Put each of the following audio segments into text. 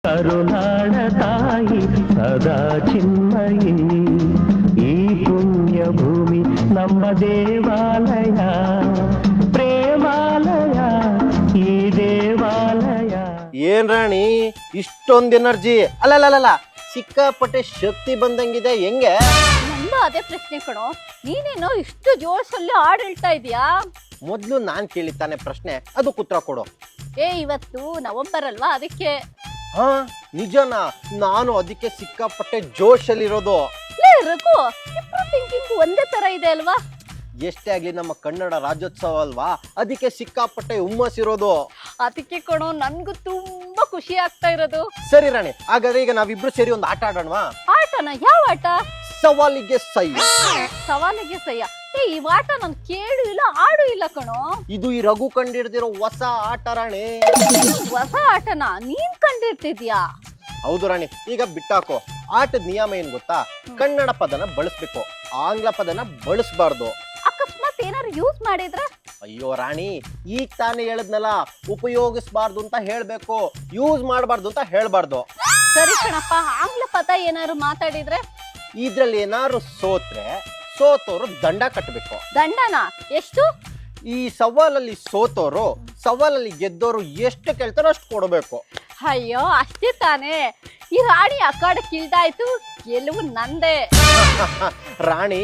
ಕರುನಾಡ ತಾಯಿ ಸದಾ ಚಿನ್ಮಯಿ, ಈ ಪುಣ್ಯ ಭೂಮಿ ನಮ್ಮ ದೇವಾಲಯ, ಪ್ರೇಮಾಲಯ ಈ ದೇವಾಲಯ. ಏನ್ ರಾಣಿ ಇಷ್ಟೊಂದು ಎನರ್ಜಿ? ಅಲ್ಲಲ್ಲ ಸಿಕ್ಕಾಪಟ್ಟೆ ಶಕ್ತಿ ಬಂದಂಗಿದೆ, ಹೆಂಗೆ? ನಂದು ಅದೇ ಪ್ರಶ್ನೆ ಕಣೋ, ನೀನೇನೋ ಇಷ್ಟು ಜೋಶಲ್ಲಿ ಹಾಡು ಹೇಳ್ತಾ ಇದೀಯಾ? ಮೊದ್ಲು ನಾನ್ ಕೇಳಿದ್ದಾನೆ ಪ್ರಶ್ನೆ, ಅದು ಉತ್ತರ ಕೊಡು. ಇವತ್ತು ನವೆಂಬರ್ ಅಲ್ವಾ, ಅದಕ್ಕೆ. ಹಾ ನಿಜನಾ? ನಾನು ಅದಕ್ಕೆ ಸಿಕ್ಕಾಪಟ್ಟೆ ಜೋಶಲ್ಲಿರೋದು. ರಘು, ಇಬ್ರು ಥಿಂಕಿಂಗ್ ಒಂದೇ ತರ ಇದೆ ಅಲ್ವಾ? ಎಷ್ಟೇ ಆಗ್ಲಿ ನಮ್ಮ ಕನ್ನಡ ರಾಜ್ಯೋತ್ಸವ ಅಲ್ವಾ, ಅದಕ್ಕೆ ಸಿಕ್ಕಾಪಟ್ಟೆ ಹುಮ್ಮಸ್ಸಿರೋದು. ಅದಕ್ಕೆ ಕಣೋ ನನ್ಗೂ ತುಂಬಾ ಖುಷಿ ಆಗ್ತಾ ಇರೋದು. ಸರಿ ರಾಣಿ, ಹಾಗಾದ್ರೆ ಈಗ ನಾವಿಬ್ರು ಸೇರಿ ಒಂದು ಆಟ ಆಡೋಣವಾ? ಆಟನ? ಯಾವ ಆಟ? ಸವಾಲಿಗೆ ಸೈ. ಸವಾಲಿಗೆ ಸಯ್ಯ? ಈ ಆಟ ನಾನು ಕೇಳು ಇಲ್ಲ ಆಡು ಇಲ್ಲ ಕಣೋ. ಇದು ಈ ರಘು ಕಂಡಿಡ್ದಿರೋ ಹೊಸ ಆಟ ರಾಣಿ. ಹೊಸ ಆಟನ ನೀನ್ ಕಂಡಿರ್ತಿದ್ಯಾ? ಹೌದು ರಾಣಿ, ಈಗ ಬಿಟ್ಟಾಕೋ. ಆಟದ ನಿಯಮ ಏನ್ ಗೊತ್ತಾ? ಕನ್ನಡ ಪದನ ಬಳಸ್ಬೇಕು, ಆಂಗ್ಲ ಪದನ ಬಳಸಬಾರ್ದು. ಅಕಸ್ಮಾತ್ ಏನಾದ್ರು ಯೂಸ್ ಮಾಡಿದ್ರೆ? ಅಯ್ಯೋ ರಾಣಿ, ಈಗ ತಾನೇ ಹೇಳದ್ನಲ್ಲ, ಉಪಯೋಗಿಸಬಾರ್ದು ಅಂತ ಹೇಳ್ಬೇಕು, ಯೂಸ್ ಮಾಡಬಾರ್ದು ಅಂತ ಹೇಳ್ಬಾರ್ದು. ಸರಿ ಕಣಪ್ಪ, ಆಂಗ್ಲ ಪದ ಏನಾದ್ರು ಮಾತಾಡಿದ್ರೆ? ಇದ್ರಲ್ಲಿ ಏನಾದ್ರು ಸೋತ್ರೆ ಸೋತೋರು ದಂಡ ಕಟ್ಟಬೇಕು. ದಂಡನ? ಎಷ್ಟು? ಈ ಸವಾಲಲ್ಲಿ ಸೋತೋರು ಸವಾಲಲ್ಲಿ ಗೆದ್ದೋರು ಎಷ್ಟು ಕೇಳ್ತಾರೋ ಅಷ್ಟು ಕೊಡಬೇಕು. ಅಯ್ಯೋ ಅಷ್ಟೇ ತಾನೇ. ಈ ರಾಣಿ ಅಖಾಡ ಕಿಲ್ದಾಯ್ತು, ಗೆಲುವು ನಂದೇ. ರಾಣಿ,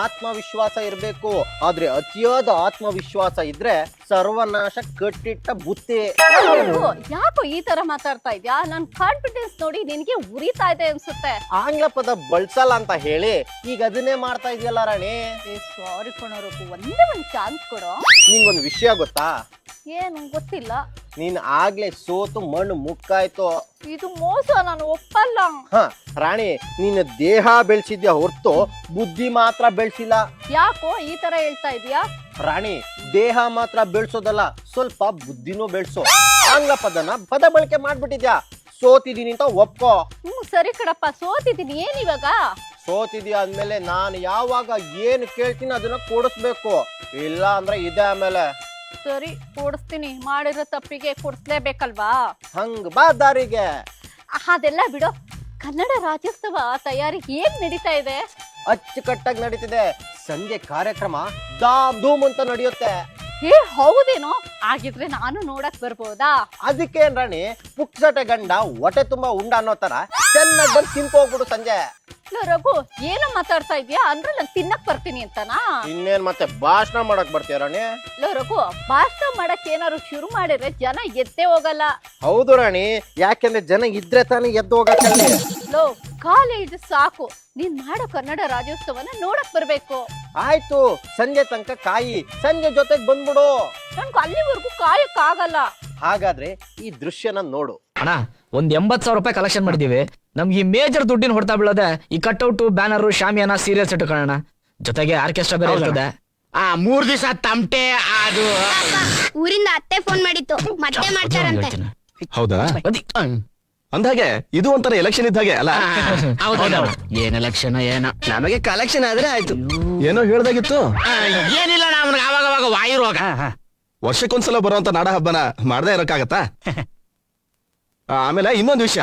ಆತ್ಮವಿಶ್ವಾಸ ಇರ್ಬೇಕು, ಆದ್ರೆ ಅತಿಯಾದ ಆತ್ಮವಿಶ್ವಾಸ ಇದ್ರೆ ಸರ್ವನಾಶ ಕಟ್ಟಿಟ್ಟ ಬುತ್ತಿ. ಯಾಕೋ ಈ ತರ ಮಾತಾಡ್ತಾ ಇದ್ಯಾ? ನನ್ ಕಾನ್ಫಿಡೆನ್ಸ್ ನೋಡಿ ನಿನ್ಗೆ ಉರಿತಾ ಇದೆ ಅನ್ಸುತ್ತೆ. ಆಂಗ್ಲ ಪದ ಬಳಸಲ್ಲ ಅಂತ ಹೇಳಿ ಈಗ ಅದನ್ನೇ ಮಾಡ್ತಾ ಇದೆಯಲ್ಲ ರಾಣಿ. ಸಾರಿ ಕಣೋರಕ್ಕೂ, ಒಂದೇ ಒಂದ್ ಚಾನ್ಸ್ ಕೊಡೋ. ನಿಂಗೊಂದು ವಿಷಯ ಗೊತ್ತಾ? ಏನು ಗೊತ್ತಿಲ್ಲ. ನೀನ್ ಆಗ್ಲೇ ಸೋತು ಮಣ್ಣು ಮುಕ್ಕಾಯ್ತು. ಇದು ಮೋಸ, ನಾನು ಒಪ್ಪಲ್ಲ. ರಾಣಿ, ನೀನು ದೇಹ ಬೆಳೆಸಿದ್ಯಾ ಹೊರ್ತು ಬುದ್ಧಿ ಮಾತ್ರ ಬೆಳೆಸಿಲ್ಲ. ಯಾಕೋ ಈ ತರ ಹೇಳ್ತಾ ಇದೀಯಾ? ರಾಣಿ, ದೇಹ ಮಾತ್ರ ಬೆಳೆಸೋದಲ್ಲ, ಸ್ವಲ್ಪ ಬುದ್ಧಿನೂ ಬೆಳೆಸೋ. ಆಂಗ್ಲ ಪದ ಬಳಕೆ ಮಾಡ್ಬಿಟ್ಟಿದ್ಯಾ, ಸೋತಿದೀನಿ ಅಂತ ಒಪ್ಕೋ. ಸರಿ ಕಡಪ್ಪ, ಸೋತಿದ್ದೀನಿ. ಏನಿವಾಗ? ಸೋತಿದ್ಯಾ ಅಂದ್ಮೇಲೆ ನಾನು ಯಾವಾಗ ಏನು ಕೇಳ್ತೀನಿ ಅದನ್ನ ಕೊಡಿಸ್ಬೇಕು, ಇಲ್ಲ ಅಂದ್ರೆ ಇದೆ ಆಮೇಲೆ. ಸರಿ ಕೊಡಿಸ್ತೀನಿ, ಮಾಡಿರೋ ತಪ್ಪಿಗೆ ಕೊಡಿಸ್ಲೇಬೇಕಲ್ವಾ? ಹಂಗ ಬಾ ದಾರಿಗೆ. ಅದೆಲ್ಲ ಬಿಡು. ಕನ್ನಡ ರಾಜ್ಯೋತ್ಸವ ತಯಾರಿ ಹೇಗ್ ನಡೀತಾ ಇದೆ? ಅಚ್ಚುಕಟ್ಟಾಗಿ ನಡೀತಿದೆ. ಸಂಜೆ ಕಾರ್ಯಕ್ರಮ ಧಾಮ್ ಧೂಮ್ ಅಂತ ನಡೆಯುತ್ತೆ. ಹೌದೇನೋ? ಆಗಿದ್ರೆ ನಾನು ನೋಡಕ್ ಬರ್ಬೋದಾ? ಅದಕ್ಕೇನ್ ರಾಣಿ, ಪುಕ್ಸಟೆ ಗಂಡ ಹೊಟ್ಟೆ ತುಂಬಾ ಉಂಡ ಅನ್ನೋ ತರ ಚೆನ್ನಾಗಿ ಬಂದು ತಿನ್ಕೋಗ್ಬಿಡು ಸಂಜೆ. ರಘು, ಏನೋ ಮಾತಾಡ್ತಾ ಇದ್ಯಾ? ಅಂದ್ರೆ ನಾನು ತಿನ್ನಕ್ ಬರ್ತೀನಿ ಅಂತನಾ? ಇನ್ನೇನ್ ಮತ್ತೆ ಭಾಷಣ ಮಾಡಕ್ ಬರ್ತೀಯ ರಾಣಿ? ರಘು, ಭಾಷಣ ಮಾಡಕ್ ಏನಾದ್ರು ಶುರು ಮಾಡಿದ್ರೆ ಜನ ಎದ್ದೇ ಹೋಗಲ್ಲ. ಹೌದು ರಾಣಿ, ಯಾಕೆಂದ್ರೆ ಜನ ಇದ್ರೆ ತಾನೇ ಎದ್ದು ಹೋಗಕ್ಕೆ. ಕಾಲೇಜ್ ಸಾಕು, ನೀನ್ ಮಾಡೋ ಕನ್ನಡ ರಾಜ್ಯೋತ್ಸವನ ನೋಡಕ್ ಬರ್ಬೇಕು. ಆಯ್ತು, ಸಂಜೆ ತನಕ ಕಾಯಿ, ಸಂಜೆ ಜೊತೆಗ್ ಬಂದ್ಬಿಡು. ನನ್ಗೆ ಅಲ್ಲಿವರೆಗೂ ಕಾಯಕ್ ಆಗಲ್ಲ. ಹಾಗಾದ್ರೆ ಈ ದೃಶ್ಯನ ನೋಡು. ಅಣ್ಣ, ಒಂದ್ 80,000 ರೂಪಾಯಿ ಕಲೆಕ್ಷನ್ ಮಾಡಿದೀವಿ. ನಮ್ಗೆ ಈ ಮೇಜರ್ ದುಡ್ಡಿನ ಹೊಡ್ತಾ ಬೀಳೋದೆ ಈ ಕಟ್ಔಟ್, ಬ್ಯಾನರ್, ಶಾಮಿಯಾನ, ಸೀರಿಯಲ್ಸ್ ಇಟ್ಕೊಳ್ಳೋಣ. ಜೊತೆಗೆ ಆರ್ಕೆಸ್ಟ್ರಾ ಬೇರೆ ಇರ್ತದೆ. 3 ದಿವಸ ತಮಟೆ. ಅದು ಊರಿಂದ ಅತ್ತೆ ಫೋನ್ ಮಾಡಿತ್ತು, ಮತ್ತೆ ಮಾಡ್ತಾರಂತೆ. ಹೌದಾ? ಅಂದಾಗೆ ಇದು ಒಂಥರ ಎಲೆಕ್ಷನ್ ಇದ್ದಾಗೆ ಅಲ್ಲ? ಏನ್ ಎಲೆಕ್ಷನ್ ಏನೋ, ನಮಗೆ ಕಲೆಕ್ಷನ್ ಆದ್ರೆ ಆಯ್ತು. ಏನೋ ಹೇಳ್ದಾಗಿತ್ತು. ಏನಿಲ್ಲ, ನಮ್ಗೆ ಅವಾಗ ವಾಯು ರೋಗ. ವರ್ಷಕ್ಕೊಂದ್ಸಲ ಬರುವಂತ ನಾಡ ಹಬ್ಬನ ಮಾಡದೇ ಇರಕ್ಕಾಗತ್ತಾ? ಆಮೇಲೆ ಇನ್ನೊಂದು ವಿಷಯ,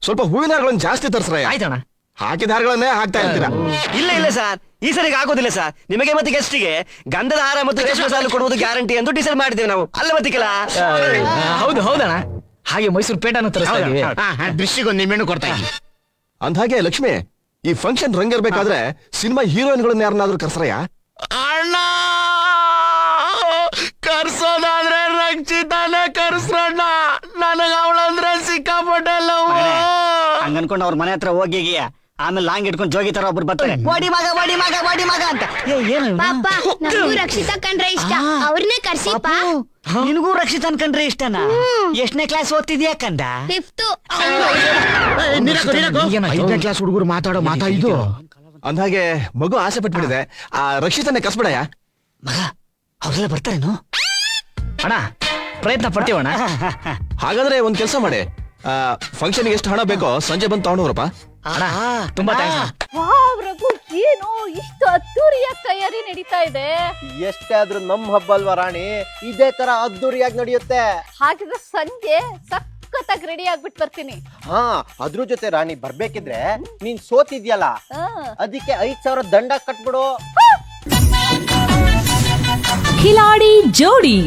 ಸ್ವಲ್ಪ ಹೂವಿನ ಹಾರಗಳನ್ನ ಜಾಸ್ತಿ ತರ್ಸ್ರಯ್ಯ. ಆಯ್ತಣ್ಣ. ಹಾಕಿದ ಹಾರಗಳನ್ನೇ ಹಾಕ್ತಾ ಇರ್ತೀರಾ? ಇಲ್ಲ ಸರ್, ಈ ಸರಿಗೆ ಆಗೋದಿಲ್ಲ ಸರ್. ನಿಮಗೆ ಮತ್ತೆ ಗೆಸ್ಟಿಗೆ ಗಂಧದ ಹಾರ ಮತ್ತು ರೇಷ್ಮೆ ಸಾಲು ಕೊಡುವುದು ಗ್ಯಾರಂಟಿ ಎಂದು ಡಿಸೈಡ್ ಮಾಡಿದ್ದೇವೆ ನಾವು. ಅಲ್ಲ ಮತ್ತಿಲ್ಲ? ಹೌದಣ್ಣ. ಹಾಗೆ ಮೈಸೂರು ಪೇಟನ್ನು ತರಿಸ್ತಾ ಇದೀವಿ. ದೃಷ್ಟಿಗೊಂದು ನಿಮ್ಮೆಣ್ಣು ಕೊಡ್ತಾ ಇದ್ದೀವಿ. ಅಂದ್ಹಾಗೆ ಲಕ್ಷ್ಮಿ, ಈ ಫಂಕ್ಷನ್ ರಂಗಿರ್ಬೇಕಾದ್ರೆ ಸಿನಿಮಾ ಹೀರೋಯಿನ್ಗಳನ್ನ ಯಾರನ್ನಾದ್ರೂ ಕರ್ಸ್ರಯ್ಯ? ಅಣ್ಣ, ಕರ್ಸೋದಾದ್ರೆ ರಕ್ಷಿತಾನೆ ಕರ್ಸ್ರಣ್ಣ. ನನಗ ಅವಳಂದ್ರೆ ಸಿಕ್ಕಾಪಟ್ಟೆ ಲವ್. ಹಂಗ ಅನ್ಕೊಂಡು ಅವ್ರ ಮನೆ ಹತ್ರ ಹೋಗಿ ಆಮೇಲೆ ಲಾಂಗ್ ಇಟ್ಕೊಂಡು ಜೋಗಿ ತರ ಒಬ್ರು ಬರ್ತಾರೆ, ಓಡಿ ಮಗ ಅಂತ. ಏನು ಪಾಪ, ನಮಗೂ ರಕ್ಷಿತಾ ಕಂಡ್ರೆ ಇಷ್ಟ, ಅವ್ರನ್ನೇ ಕರ್ಸಿಪ್ಪ. ನಿನಗೂ ರಕ್ಷಿತಾ ಅನ್ಕಂಡ್ರೆ ಇಷ್ಟನಾ? ಎಷ್ಟನೇ ಕ್ಲಾಸ್ ಓದ್ತಿದ್ಯಾ ಕಂದ? 5th. 5ನೇ ಕ್ಲಾಸ್ ಹುಡುಗರು ಮಾತಾಡೋ ಮಾತಾ ಇದು. ಅಂದ್ಹಾಗೆ ಮಗು ಆಸೆ ಪಟ್ಬಿಟ್ಟಿದೆ, ಆ ರಕ್ಷಿತನೇ ಕರ್ಸ್ಬಿಡಯ್ಯ. ಮಗ, ಅವ್ರೆಲ್ಲ ಬರ್ತಾರೇನು? ಅಣ್ಣ, ಪ್ರಯತ್ನ ಪಡ್ತೀವಣ್ಣ. ಹಾಗಾದ್ರೆ ಒಂದ್ ಕೆಲಸ ಮಾಡಿ, ಫಂಕ್ಷನ್ ಎಷ್ಟು ಹಣ ಬೇಕೋ ಸಂಜೆ ಬಂದು ತಗೊಂಡೋಗ್ರಪ್ಪ. ತುಂಬಾ ಥ್ಯಾಂಕ್ಸ್. ವಾವ್ ರಘು, ಏನು ಇಷ್ಟು ಅದ್ದೂರಿಯಾಗಿ ತಯಾರಿ ನಡೀತಾ ಇದೆ? ಎಷ್ಟೇ ಆದ್ರೂ ನಮ್ ಹಬ್ಬ ಅಲ್ವಾ ರಾಣಿ, ಇದೇ ತರ ಅದ್ದೂರಿಯಾಗಿ ನಡೆಯುತ್ತೆ. ಹಾಗಿದ್ರೆ ಸಂಜೆ ಸಖತ್ತಾಗಿ ರೆಡಿ ಆಗ್ಬಿಟ್ಟು ಬರ್ತೀನಿ. ಹಾ ಅದ್ರ ಜೊತೆ ರಾಣಿ ಬರ್ಬೇಕಿದ್ರೆ ನೀನ್ ಸೋತಿದ್ಯಲ್ಲ ಆ, ಅದಕ್ಕೆ 5,000 ದಂಡ ಕಟ್ಬಿಡು. ಖಿಲಾಡಿ ಜೋಡಿ